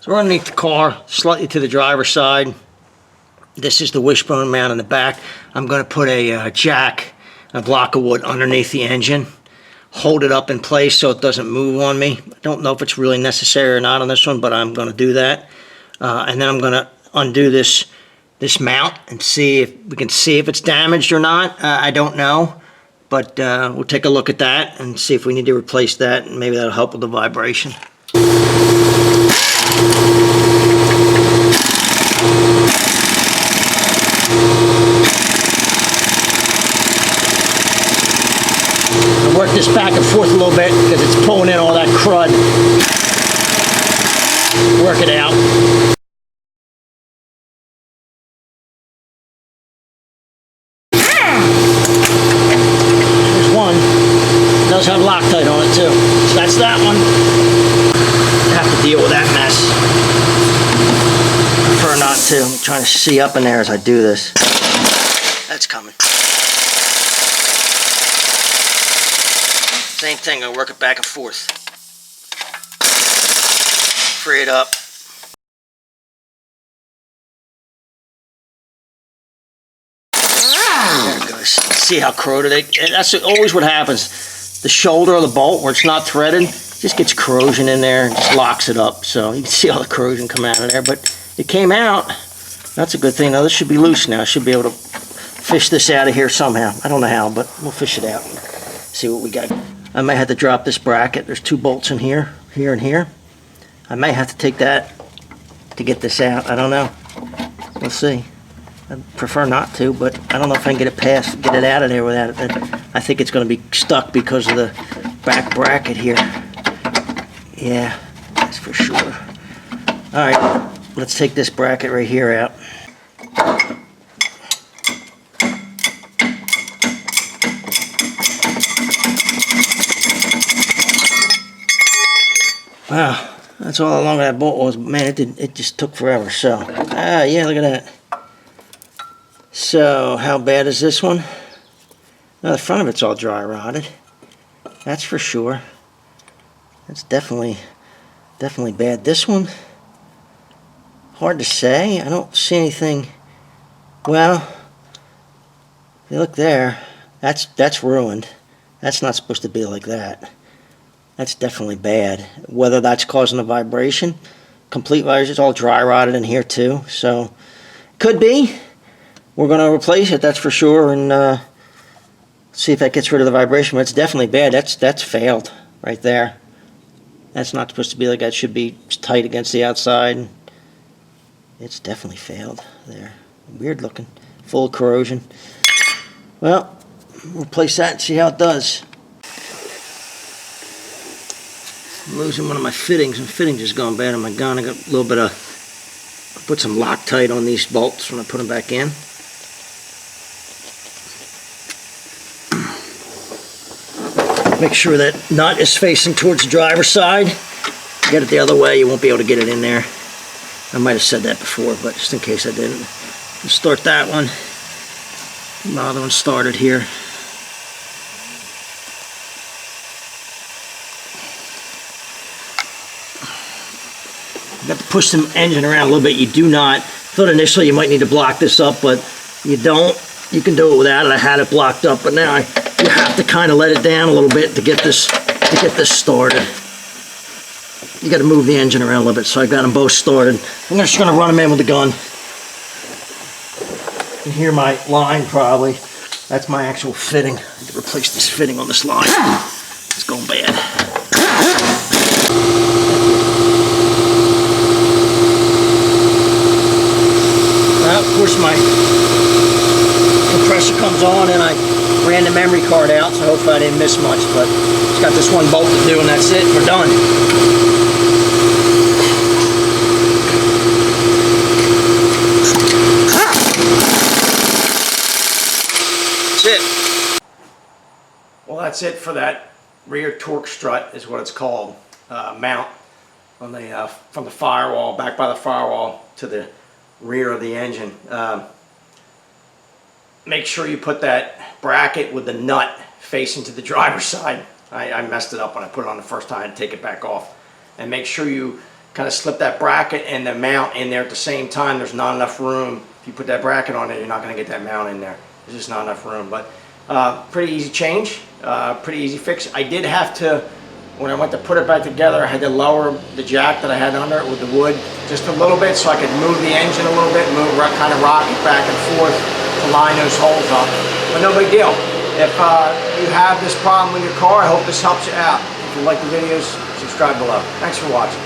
So we're underneath the car, slightly to the driver's side. This is the wishbone mount in the back. I'm going to put a jack, a block of wood underneath the engine, hold it up in place so it doesn't move on me. I don't know if it's really necessary or not on this one, but I'm going to do that. And then I'm going to undo this mount and see if we can see if it's damaged or not. I don't know, but we'll take a look at that and see if we need to replace that, and maybe that'll help with the vibration. I'll work this back and forth a little bit because it's pulling in all that crud. Work it out. There's one. It does have Loctite on it too. So that's that one. I have to deal with that mess. I prefer not to. I'm trying to see up in there as I do this. That's coming. Same thing, I'll work it back and forth. Free it up. There it goes. See how corroded it? That's always what happens. The shoulder of the bolt, where it's not threaded, just gets corrosion in there and just locks it up. So you can see all the corrosion come out of there, but it came out. That's a good thing. Now this should be loose now. I should be able to fish this out of here somehow. I don't know how, but we'll fish it out and see what we got. I may have to drop this bracket. There's two bolts in here, here and here. I may have to take that to get this out. I don't know. We'll see. I prefer not to, but I don't know if I can get it out of there without it. I think it's going to be stuck because of the back bracket here. Yeah, that's for sure. All right, let's take this bracket right here out. Wow, that's all along that bolt was. Man, it just took forever. So, yeah, look at that. So, how bad is this one? Now, the front of it's all dry rotted. That's for sure. That's definitely bad. This one, hard to say. I don't see anything. Well, if you look there, that's ruined. That's not supposed to be like that. That's definitely bad. Whether that's causing a vibration, complete vibration, it's all dry rotted in here too. So, could be. We're going to replace it, that's for sure, and see if that gets rid of the vibration. But it's definitely bad. That's failed right there. That's not supposed to be like that. It should be tight against the outside. It's definitely failed there. Weird looking, full of corrosion. Well, replace that and see how it does. I'm losing one of my fittings, and fittings is going bad on my gun. I got a little bit of, I put some Loctite on these bolts when I put them back in. Make sure that nut is facing towards the driver's side. Get it the other way, you won't be able to get it in there. I might have said that before, but just in case I didn't. We'll start that one. The other one started here. You got to push the engine around a little bit. You do not. I thought initially you might need to block this up, but you don't. You can do it without it. I had it blocked up, but now you have to kind of let it down a little bit to get this started. You got to move the engine around a little bit. So I got them both started. I'm just going to run them in with the gun. You can hear my line probably. That's my actual fitting. I need to replace this fitting on this line. It's going bad. Well, of course my compressor comes on and I ran the memory card out, so hopefully I didn't miss much, but just got this one bolt to do and that's it. We're done. That's it. Well, that's it for that rear torque strut is what it's called. Mount on the from the firewall, back by the firewall to the rear of the engine. Make sure you put that bracket with the nut facing to the driver's side. I messed it up when I put it on the first time. I had to take it back off. And make sure you kind of slip that bracket and the mount in there at the same time. There's not enough room. If you put that bracket on there, you're not going to get that mount in there. There's just not enough room. But pretty easy change, pretty easy fix. I did have to, when I went to put it back together, I had to lower the jack that I had under it with the wood just a little bit so I could move the engine a little bit, kind of rock it back and forth to line those holes up. But no big deal. If you have this problem with your car, I hope this helps you out. If you like the videos, subscribe below. Thanks for watching.